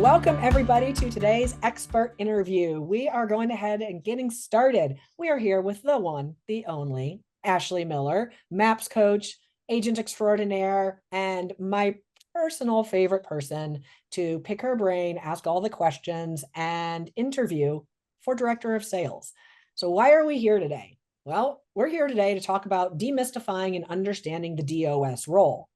Welcome everybody to today's expert interview. We are going ahead and getting started. We are here with the one, the only, Ashley Miller, MAPS coach, agent extraordinaire, and my personal favorite person to pick her brain, ask all the questions, and interview for director of sales. So why are we here today? Well, we're here today to talk about demystifying and understanding the DOS role.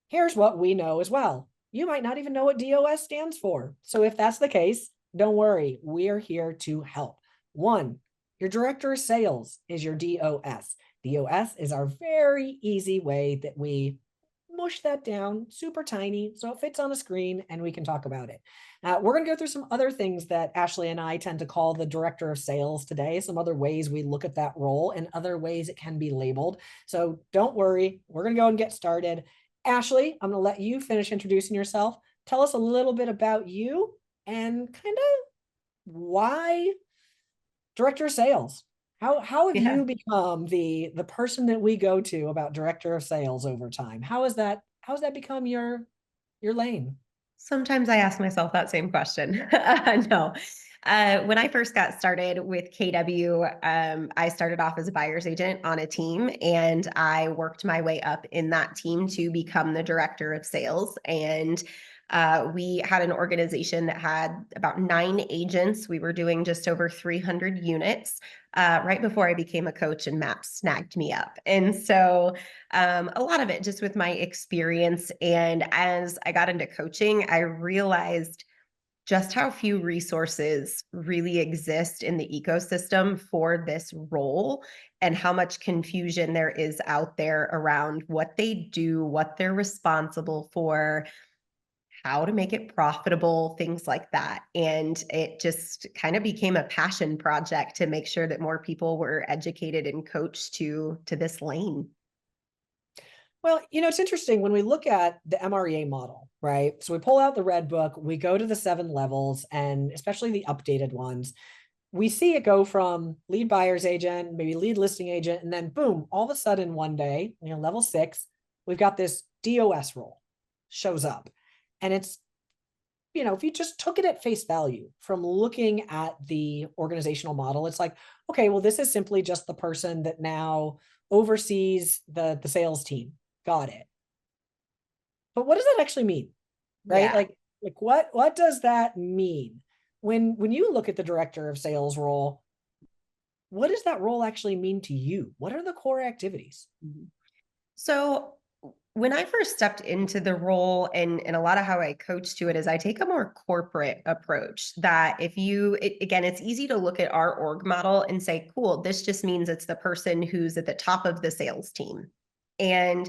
Here's what we know as well. You might not even know what DOS stands for. So if that's the case, don't worry, we are here to help. One, your director of sales is your DOS. DOS is our very easy way that we mush that down super tiny so it fits on a screen and we can talk about it. We're going to go through some other things that Ashley and I tend to call the director of sales today, some other ways we look at that role and other ways it can be labeled. So don't worry, we're going to go and get started. Ashley, I'm going to let you finish introducing yourself. Tell us a little bit about you and kind of why director of sales. How have Yeah. you become the person that we go to about director of sales over time? How has that become your lane? Sometimes I ask myself that same question. No. When I first got started with KW, I started off as a buyer's agent on a team, and I worked my way up in that team to become the director of sales. And we had an organization that had about 9 agents. We were doing just over 300 units right before I became a coach, and MAPS snagged me up. And so a lot of it just with my experience. And as I got into coaching, I realized just how few resources really exist in the ecosystem for this role and how much confusion there is out there around what they do, what they're responsible for, how to make it profitable, things like that. And it just kind of became a passion project to make sure that more people were educated and coached to this lane. Well, it's interesting when we look at the MREA model, right? So we pull out the red book, we go to the 7 levels, and especially the updated ones. We see it go from lead buyer's agent, maybe lead listing agent, and then boom, all of a sudden one day, level 6, we've got this DOS role shows up. And it's, if you just took it at face value from looking at the organizational model, it's like, okay, well, this is simply just the person that now oversees the sales team. Got it. But what does that actually mean? Right? Yeah. Like what does that mean? When you look at the director of sales role, what does that role actually mean to you? What are the core activities? Mhm. So when I first stepped into the role, and a lot of how I coach to it is I take a more corporate approach that if again, it's easy to look at our org model and say, cool, this just means it's the person who's at the top of the sales team. And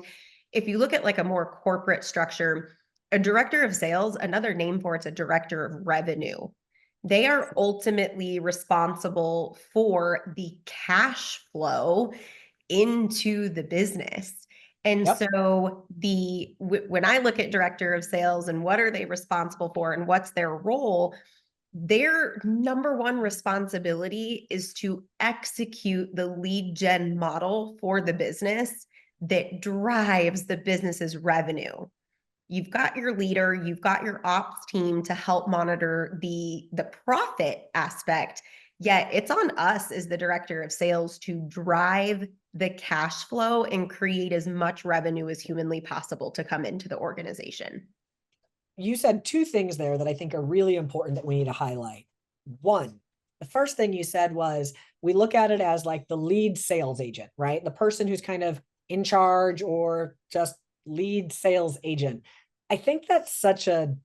if you look at like a more corporate structure, a director of sales, another name for it's a director of revenue. They are ultimately responsible for the cash flow into the business. And Yep. so when I look at director of sales and what are they responsible for and what's their role, their number one responsibility is to execute the lead gen model for the business that drives the business's revenue. You've got your leader, you've got your ops team to help monitor the profit aspect. Yet it's on us as the director of sales to drive the cash flow and create as much revenue as humanly possible to come into the organization. You said two things there that I think are really important that we need to highlight. One, the first thing you said was we look at it as like the lead sales agent, right? The person who's kind of in charge or just lead sales agent. I think that's such a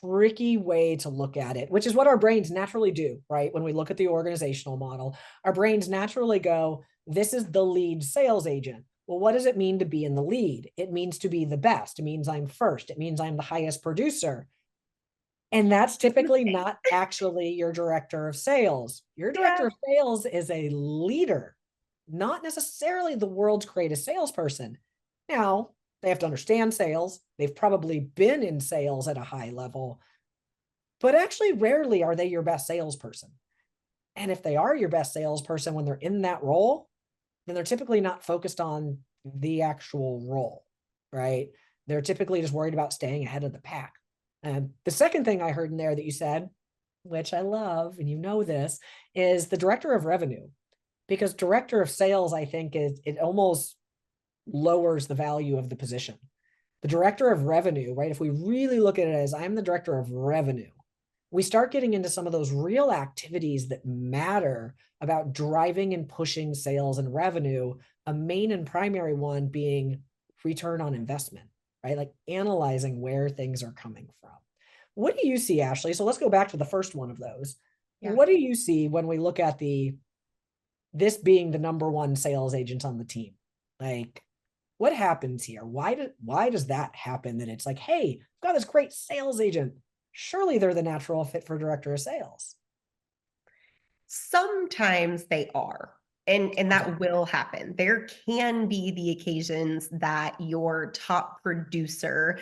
tricky way to look at it, which is what our brains naturally do, right? When we look at the organizational model, our brains naturally go, this is the lead sales agent. Well, what does it mean to be in the lead? It means to be the best. It means I'm first. It means I'm the highest producer. And that's typically not actually your director of sales. Your Yeah. director of sales is a leader, not necessarily the world's greatest salesperson. Now, they have to understand sales. They've probably been in sales at a high level, but actually, rarely are they your best salesperson. And if they are your best salesperson when they're in that role, then they're typically not focused on the actual role, right? They're typically just worried about staying ahead of the pack. The second thing I heard in there that you said, which I love, and you know this, is the director of revenue. Because director of sales, I think, it almost lowers the value of the position. The director of revenue, right? If we really look at it as I'm the director of revenue, we start getting into some of those real activities that matter about driving and pushing sales and revenue, a main and primary one being return on investment, right? Like analyzing where things are coming from. What do you see, Ashley? So let's go back to the first one of those. Yeah. What do you see when we look at this being the number one sales agent on the team? Like, what happens here? Why does that happen? That it's like, hey, I've got this great sales agent. Surely they're the natural fit for director of sales. Sometimes they are. And Okay. that will happen. There can be the occasions that your top producer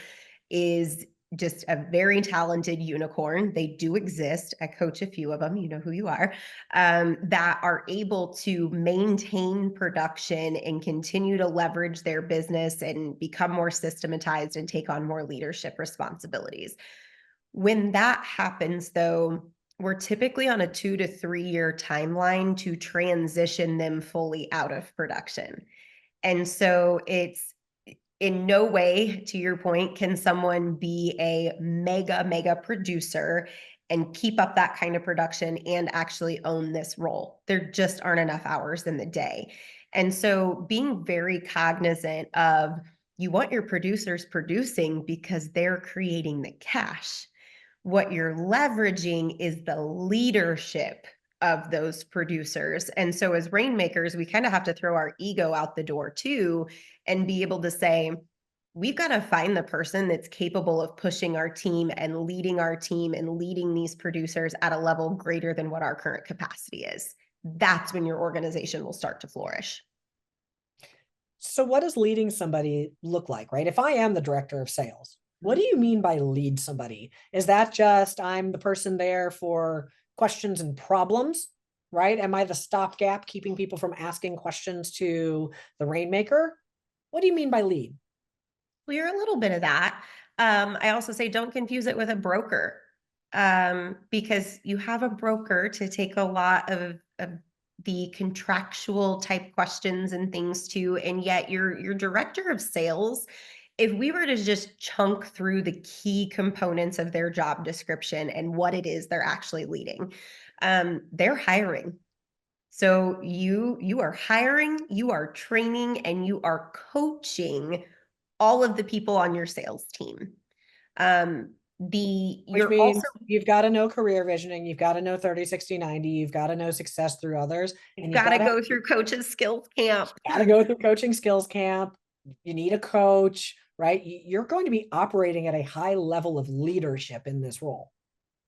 is just a very talented unicorn. They do exist. I coach a few of them, you know who you are, that are able to maintain production and continue to leverage their business and become more systematized and take on more leadership responsibilities. When that happens, though, we're typically on a 2 to 3 year timeline to transition them fully out of production. And so it's in no way, to your point, can someone be a mega producer and keep up that kind of production and actually own this role. There just aren't enough hours in the day. And so being very cognizant of you want your producers producing because they're creating the cash. What you're leveraging is the leadership of those producers. And so as rainmakers, we kind of have to throw our ego out the door too and be able to say, we've got to find the person that's capable of pushing our team and leading these producers at a level greater than what our current capacity is. That's when your organization will start to flourish. So what does leading somebody look like, right? If I am the director of sales, what Mhm. do you mean by lead somebody? Is that just I'm the person there for questions and problems, right? Am I the stopgap keeping people from asking questions to the rainmaker? What do you mean by lead? Well, you're a little bit of that. I also say don't confuse it with a broker, because you have a broker to take a lot of the contractual type questions and things too, and yet your director of sales, if we were to just chunk through the key components of their job description and what it is they're actually leading, they're hiring. So you are hiring, you are training, and you are coaching all of the people on your sales team. Which You're also means you've got to know career visioning, you've got to know 30, 60, 90, you've got to know success through others, you've and you've got got to to go through coaches skills camp. go through coaching skills camp. You need a coach, right? You're going to be operating at a high level of leadership in this role.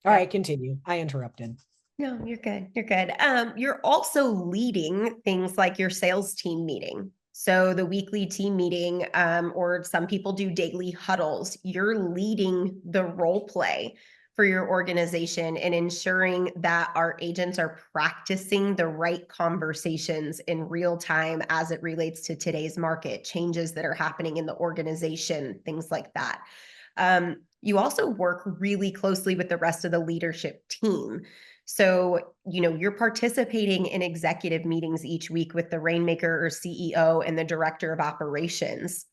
All right, Yep. continue. I interrupted. No, you're good. You're good. You're also leading things like your sales team meeting. So the weekly team meeting, or some people do daily huddles. You're leading the role play for your organization and ensuring that our agents are practicing the right conversations in real time as it relates to today's market, changes that are happening in the organization, things like that. You also work really closely with the rest of the leadership team. So, you're participating in executive meetings each week with the Rainmaker or CEO and the director of operations.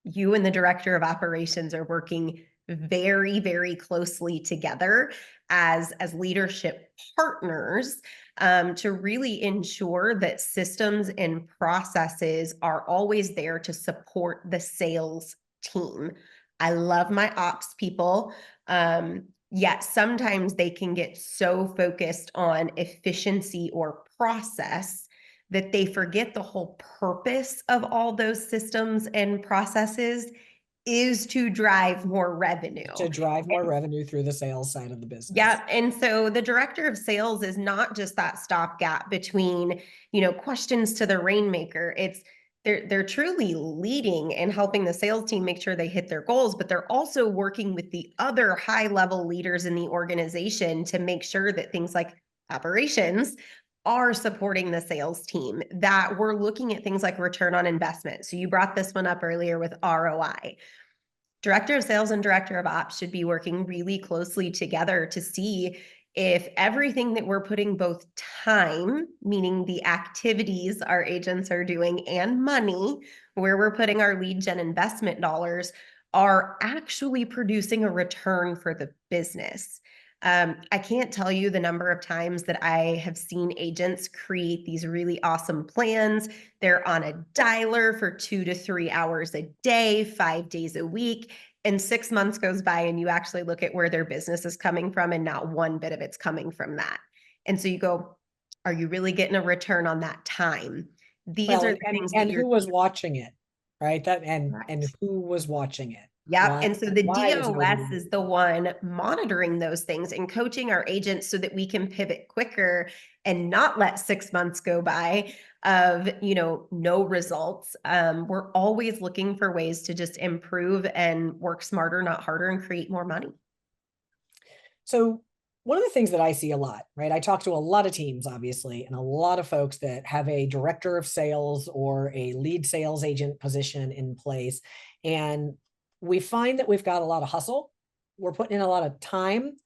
You and the director of operations are working very closely together as leadership partners, to really ensure that systems and processes are always there to support the sales team. I love my ops people. Yet sometimes they can get so focused on efficiency or process that they forget the whole purpose of all those systems and processes is to drive more revenue. To drive more revenue through the sales side of the business. Yeah. And so the director of sales is not just that stopgap between, questions to the rainmaker. It's they're truly leading and helping the sales team make sure they hit their goals, but they're also working with the other high level leaders in the organization to make sure that things like operations are supporting the sales team, that we're looking at things like return on investment. So you brought this one up earlier with ROI. Director of sales and director of ops should be working really closely together to see if everything that we're putting, both time, meaning the activities our agents are doing, and money, where we're putting our lead gen investment dollars, are actually producing a return for the business. I can't tell you the number of times that I have seen agents create these really awesome plans. They're on a dialer for 2 to 3 hours a day, 5 days a week. And 6 months goes by and you actually look at where their business is coming from, and not one bit of it's coming from that. And so you go, are you really getting a return on that time? These Well, are and the things that and you're who was watching it, right? That and correct. who was watching it? Yep. Why And so the why was nobody DOS is the one monitoring those things and coaching our agents so that we can pivot quicker and not let 6 months go by of, no results. We're always looking for ways to just improve and work smarter, not harder, and create more money. So one of the things that I see a lot, right? I talk to a lot of teams, obviously, and a lot of folks that have a director of sales or a lead sales agent position in place. And we find that we've got a lot of hustle. We're putting in a lot of time,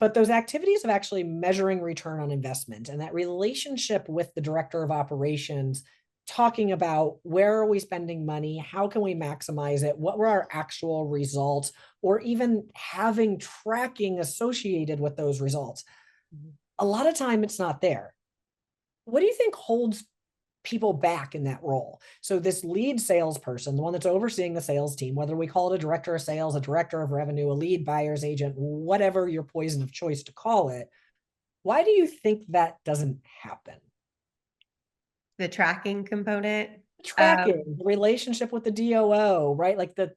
but those activities of actually measuring return on investment and that relationship with the director of operations, talking about where are we spending money, how can we maximize it, what were our actual results, or even having tracking associated with those results. A lot of time it's not there. What do you think holds people back in that role? So this lead salesperson, the one that's overseeing the sales team, whether we call it a director of sales, a director of revenue, a lead buyer's agent, whatever your poison of choice to call it, why do you think that doesn't happen? The tracking component. Tracking, the relationship with the DOO, right? Like the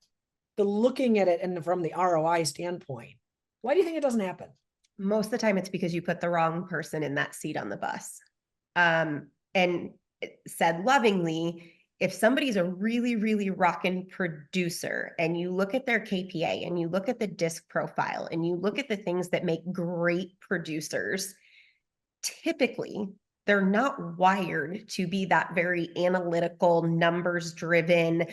looking at it and from the ROI standpoint. Why do you think it doesn't happen? Most of the time it's because you put the wrong person in that seat on the bus. And said lovingly, if somebody's a really, really rockin' producer and you look at their KPA and you look at the disc profile and you look at the things that make great producers, typically they're not wired to be that very analytical, numbers driven,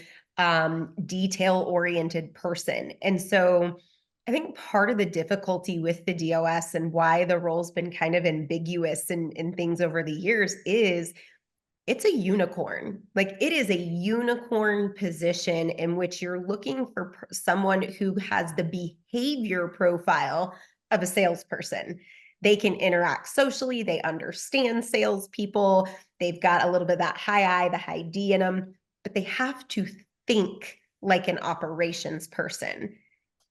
detail oriented person. And so I think part of the difficulty with the DOS and why the role's been kind of ambiguous in things over the years is it's a unicorn. Like, it is a unicorn position in which you're looking for someone who has the behavior profile of a salesperson. They can interact socially, they understand salespeople, they've got a little bit of that high I, the high D in them, but they have to think like an operations person.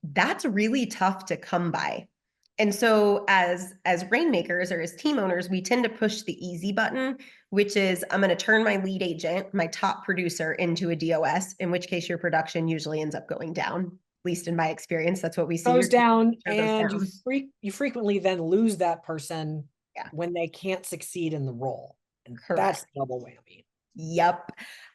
That's really tough to come by. And so as rainmakers or as team owners, we tend to push the easy button, which is I'm going to turn my lead agent, my top producer, into a DOS, in which case your production usually ends up going down. At least in my experience, that's what we see. Goes down, Goes and down. you frequently then lose that person Yeah, when they can't succeed in the role. And correct. that's double whammy. Yep.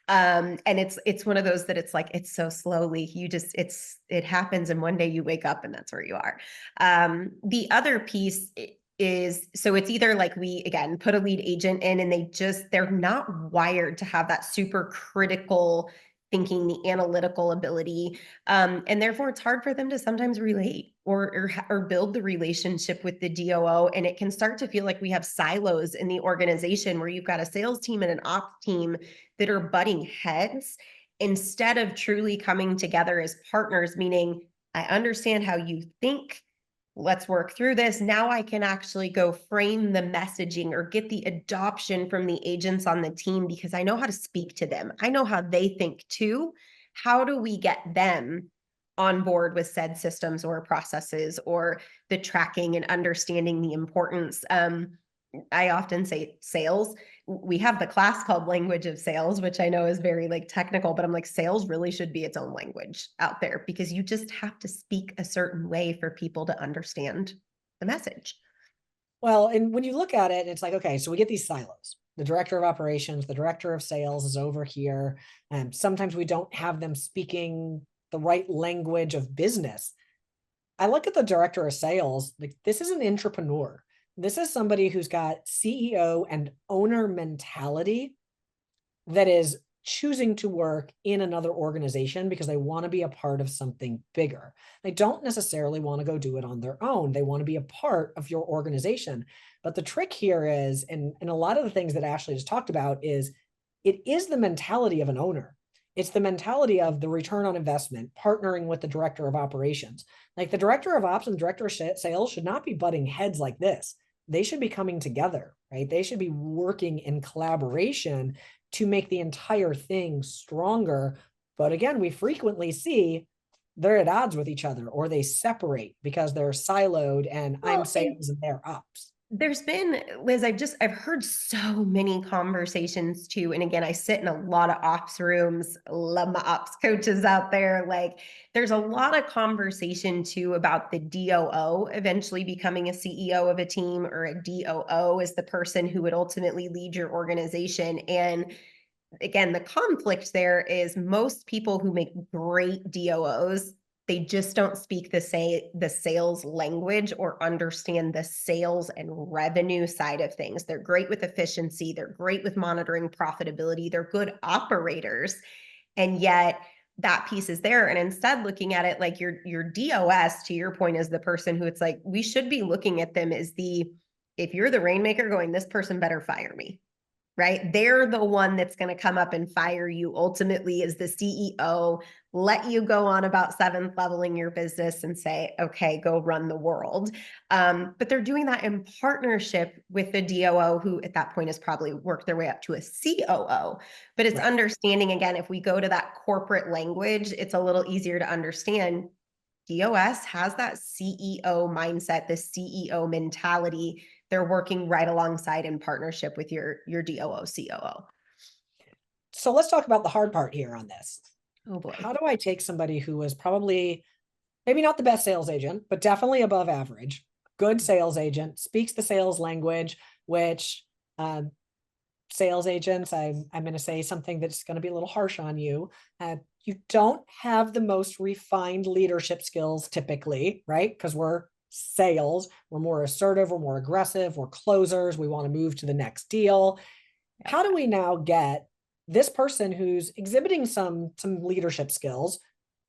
And it's one of those that it's like it's so slowly. It happens, and one day you wake up and that's where you are. The other piece is, so it's either like we again put a lead agent in and they're not wired to have that super critical thinking, the analytical ability, and therefore it's hard for them to sometimes relate or build the relationship with the DOO. And it can start to feel like we have silos in the organization where you've got a sales team and an ops team that are butting heads instead of truly coming together as partners, meaning I understand how you think. Let's work through this. Now I can actually go frame the messaging or get the adoption from the agents on the team because I know how to speak to them. I know how they think too. How do we get them on board with said systems or processes or the tracking and understanding the importance? I often say sales. We have the class called language of sales, which I know is very like technical, but I'm like, sales really should be its own language out there because you just have to speak a certain way for people to understand the message. Well, and when you look at it, it's like, okay, so we get these silos. The director of operations, the director of sales is over here. And sometimes we don't have them speaking the right language of business. I look at the director of sales, like this is an entrepreneur. This is somebody who's got CEO and owner mentality that is choosing to work in another organization because they want to be a part of something bigger. They don't necessarily want to go do it on their own. They want to be a part of your organization. But the trick here is, and a lot of the things that Ashley just talked about is, it is the mentality of an owner. It's the mentality of the return on investment, partnering with the director of operations. Like the director of ops and the director of sales should not be butting heads like this. They should be coming together, right? They should be working in collaboration to make the entire thing stronger. But again, we frequently see they're at odds with each other, or they separate because they're siloed and I'm Well, and sales and they're ops. there's been, Liz, I've heard so many conversations too. And again, I sit in a lot of ops rooms, love my ops coaches out there. Like there's a lot of conversation too about the DOO eventually becoming a CEO of a team, or a DOO is the person who would ultimately lead your organization. And again, the conflict there is most people who make great DOOs, they just don't speak the sales language or understand the sales and revenue side of things. They're great with efficiency, they're great with monitoring profitability, they're good operators, and yet that piece is there. And instead looking at it like your DOS, to your point, is the person who it's like we should be looking at them as the, if you're the rainmaker going, this person better fire me, right? They're the one that's going to come up and fire you ultimately as the CEO, let you go on about seventh leveling your business and say, okay, go run the world. But they're doing that in partnership with the DOO, who at that point has probably worked their way up to a COO. But it's Right. understanding, again, if we go to that corporate language, it's a little easier to understand. DOS has that CEO mindset, the CEO mentality. They're working right alongside in partnership with your DOO, COO. So let's talk about the hard part here on this. Oh boy. How do I take somebody who is probably maybe not the best sales agent, but definitely above average, good sales agent, speaks the sales language, which um, sales agents, I'm going to say something that's going to be a little harsh on you. You don't have the most refined leadership skills typically, right? Because we're sales, we're more assertive, we're more aggressive, we're closers, we want to move to the next deal. Yep. How do we now get this person who's exhibiting some leadership skills,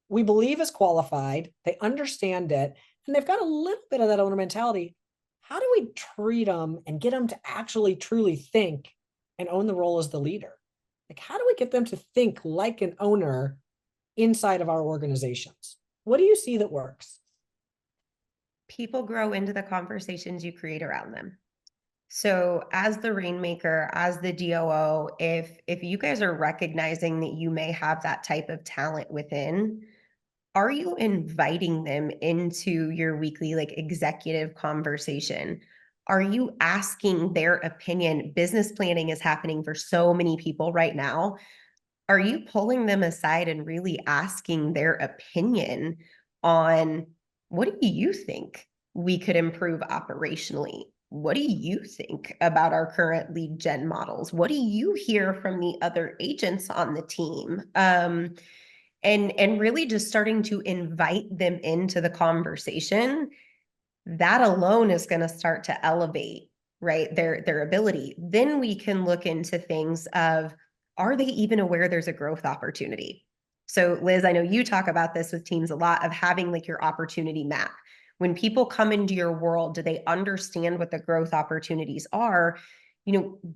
we believe is qualified, they understand it, and they've got a little bit of that owner mentality? How do we treat them and get them to actually truly think and own the role as the leader? Like, how do we get them to think like an owner inside of our organizations? What do you see that works? People grow into the conversations you create around them. So as the rainmaker, as the DOO, if you guys are recognizing that you may have that type of talent within, are you inviting them into your weekly like executive conversation? Are you asking their opinion? Business planning is happening for so many people right now. Are you pulling them aside and really asking their opinion on, what do you think we could improve operationally? What do you think about our current lead gen models? What do you hear from the other agents on the team? And really just starting to invite them into the conversation, that alone is going to start to elevate, right, their ability. Then we can look into things of, are they even aware there's a growth opportunity? So Liz, I know you talk about this with teams a lot, of having like your opportunity map. When people come into your world, do they understand what the growth opportunities are?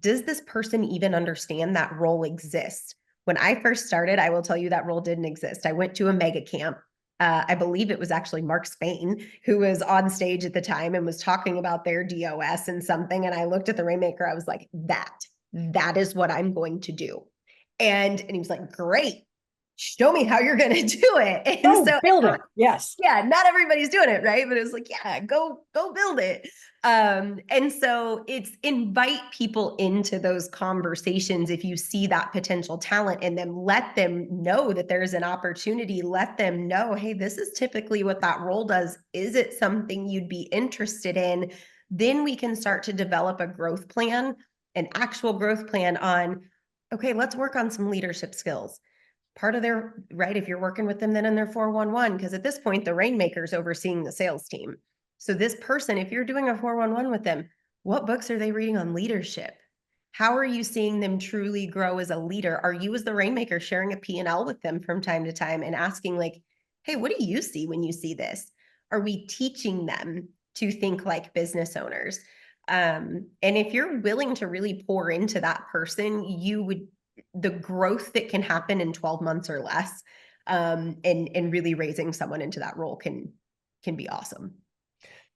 Does this person even understand that role exists? When I first started, I will tell you that role didn't exist. I went to a mega camp. I believe it was actually Mark Spain who was on stage at the time and was talking about their DOS and something. And I looked at the Rainmaker. I was like, that is what I'm going to do. And he was like, great, show me how you're going to do it. And Oh, so build it. Yes. yeah, not everybody's doing it, right? But it was like, yeah, go build it. And so it's invite people into those conversations. If you see that potential talent in them, let them know that there's an opportunity. Let them know, hey, this is typically what that role does. Is it something you'd be interested in? Then we can start to develop a growth plan, an actual growth plan on, okay, let's work on some leadership skills. Part of their, right, if you're working with them then in their 411, because at this point the rainmaker's overseeing the sales team. So this person, if you're doing a 411 with them, what books are they reading on leadership? How are you seeing them truly grow as a leader? Are you as the rainmaker sharing a P&L with them from time to time and asking like, hey, what do you see when you see this? Are we teaching them to think like business owners? And if you're willing to really pour into that person, the growth that can happen in 12 months or less, and really raising someone into that role can be awesome.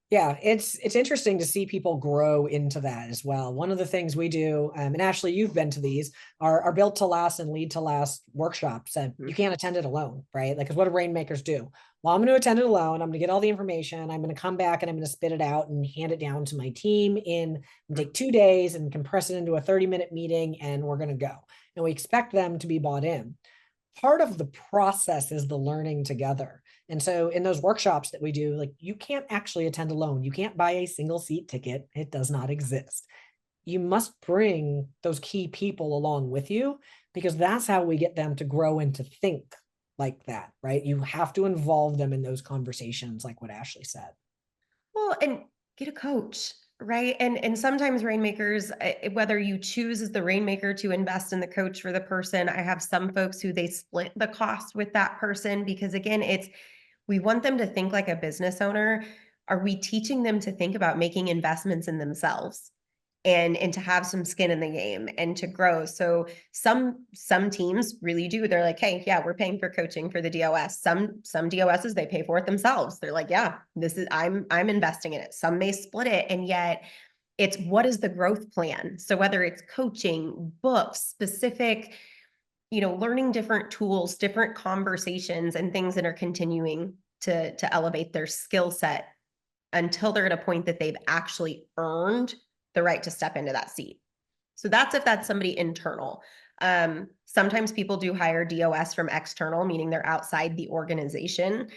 Yeah, it's interesting to see people grow into that as well. One of the things we do, and Ashley, you've been to these, are built to last and lead to last workshops. And you can't attend it alone, right? Like, because what do rainmakers do? Well, I'm going to attend it alone. I'm going to get all the information. I'm going to come back and I'm going to spit it out and hand it down to my team in take 2 days and compress it into a 30-minute meeting, and we're going to go. And we expect them to be bought in. Part of the process is the learning together. And so in those workshops that we do, like, you can't actually attend alone. You can't buy a single seat ticket. It does not exist. You must bring those key people along with you, because that's how we get them to grow and to think like that, right? You have to involve them in those conversations, like what Ashley said. Well, and get a coach, right? And sometimes rainmakers, whether you choose as the rainmaker to invest in the coach for the person, I have some folks who they split the cost with that person because again, we want them to think like a business owner. Are we teaching them to think about making investments in themselves? And to have some skin in the game and to grow. So some teams really do. They're like, hey, yeah, we're paying for coaching for the DOS. Some DOSs they pay for it themselves. They're like, yeah, this is I'm investing in it. Some may split it, and yet it's what is the growth plan? So whether it's coaching, books, specific, learning different tools, different conversations, and things that are continuing to elevate their skill set until they're at a point that they've actually earned the right to step into that seat. So that's if that's somebody internal. Sometimes people do hire DOS from external, meaning they're outside the organization.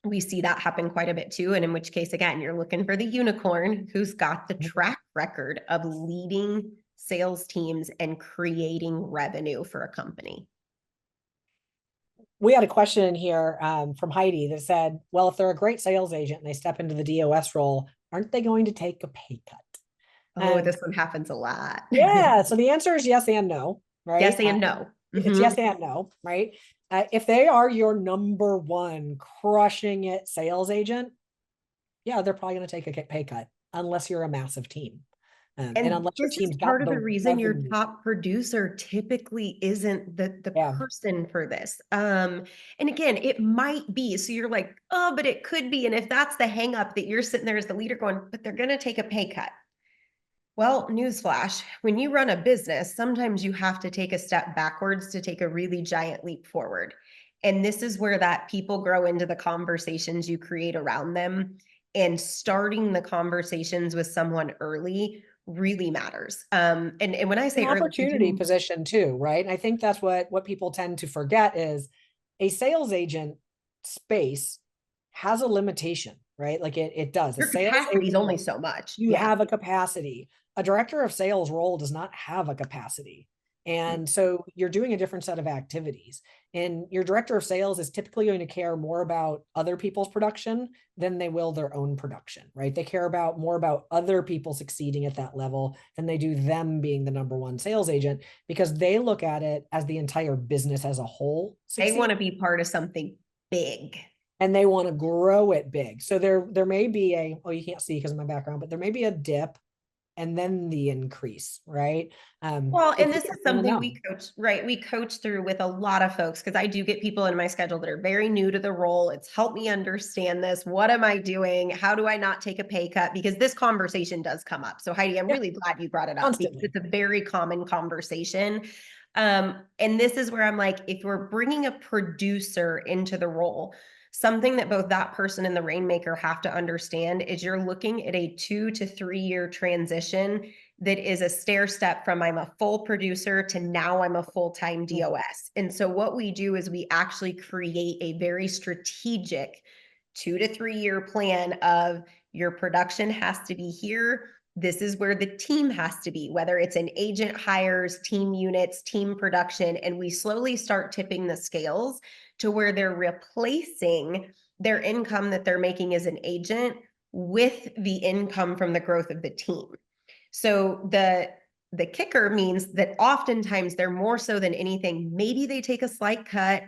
We see that happen quite a bit too. And in which case, again, you're looking for the unicorn who's got the track record of leading sales teams and creating revenue for a company. We had a question in here from Heidi that said, well, if they're a great sales agent and they step into the DOS role, aren't they going to take a pay cut? Oh, this one happens a lot. Yeah. So the answer is yes and no, right? Yes and no. It's yes and no, right? If they are your number one crushing it sales agent, yeah, they're probably going to take a pay cut unless you're a massive team. And And unless your this is team's part got of the the reason your revenue. top producer typically isn't the Yeah. person for this. And again, it might be. So you're like, oh, but it could be. And if that's the hang up that you're sitting there as the leader going, but they're going to take a pay cut. Well, newsflash, when you run a business, sometimes you have to take a step backwards to take a really giant leap forward. And this is where that people grow into the conversations you create around them. And starting the conversations with someone early really matters. And when I An say early, opportunity position too, right? And I think that's what people tend to forget is a sales agent space has a limitation, right? Like it does. A your sales capacity is agent, only so much. you Yeah. have a capacity. A director of sales role does not have a capacity. And so you're doing a different set of activities. And your director of sales is typically going to care more about other people's production than they will their own production, right? They care about more about other people succeeding at that level than they do them being the number one sales agent, because they look at it as the entire business as a whole They want succeed, to be part of something big. and they want to grow it big. So there may be you can't see because of my background, but there may be a dip and then the increase, right? Well, If and you this is want to something know. we coach, right? We coach through with a lot of folks because I do get people in my schedule that are very new to the role. It's helped me understand this. What am I doing? How do I not take a pay cut? Because this conversation does come up. So, Heidi, I'm Yeah, really glad you brought it up because constantly. it's a very common conversation. And this is where I'm like, if we're bringing a producer into the role, something that both that person and the rainmaker have to understand is you're looking at a 2 to 3 year transition that is a stair step from I'm a full producer to now I'm a full-time DOS. And so what we do is we actually create a very strategic 2 to 3 year plan of your production has to be here. This is where the team has to be, whether it's an agent hires, team units, team production, and we slowly start tipping the scales to where they're replacing their income that they're making as an agent with the income from the growth of the team. So the kicker means that oftentimes they're more so than anything, maybe they take a slight cut.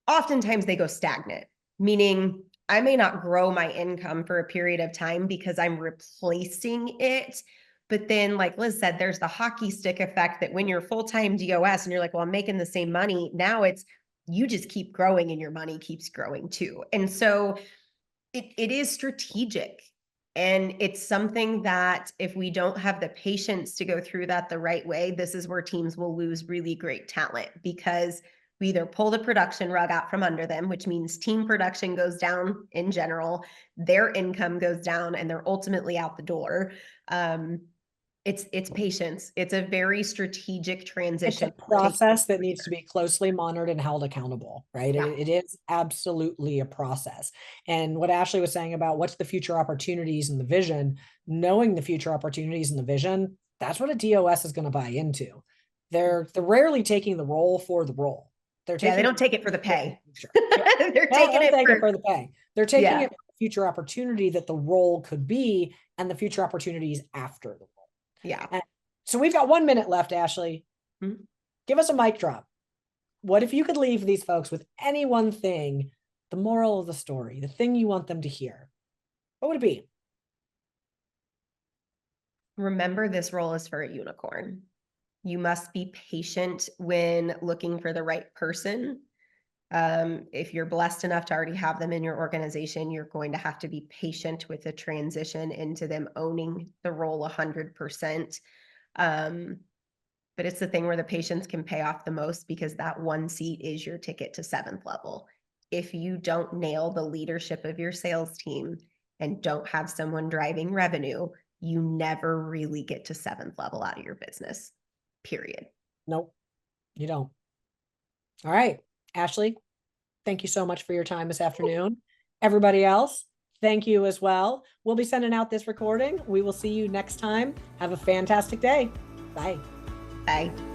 Oftentimes they go stagnant, meaning I may not grow my income for a period of time because I'm replacing it. But then, like Liz said, there's the hockey stick effect that when you're full-time DOS and you're like, well, I'm making the same money. Now it's you just keep growing and your money keeps growing too. And so it is strategic. And it's something that if we don't have the patience to go through that the right way, this is where teams will lose really great talent because we either pull the production rug out from under them, which means team production goes down in general, their income goes down, and they're ultimately out the door. It's patience. It's a very strategic It's a transition. process that needs to be closely monitored and held accountable, right? Yeah. It is absolutely a process. And what Ashley was saying about what's the future opportunities and the vision, knowing the future opportunities and the vision, that's what a DOS is going to buy into. They're rarely taking the role for the role. They're taking they don't take it for the pay. Yeah. They're Well, taking they'll it take for it for the pay. They're taking yeah. it for the future opportunity that the role could be and the future opportunities after the role. Yeah. And so we've got 1 minute left, Ashley. Mhm. Give us a mic drop. What if you could leave these folks with any one thing, the moral of the story, the thing you want them to hear? What would it be? Remember, this role is for a unicorn. You must be patient when looking for the right person. If you're blessed enough to already have them in your organization, you're going to have to be patient with the transition into them owning the role 100%. But it's the thing where the patience can pay off the most because that one seat is your ticket to seventh level. If you don't nail the leadership of your sales team and don't have someone driving revenue, you never really get to seventh level out of your business, period. Nope, you don't. All right, Ashley, thank you so much for your time this afternoon. Everybody else, thank you as well. We'll be sending out this recording. We will see you next time. Have a fantastic day. Bye. Bye.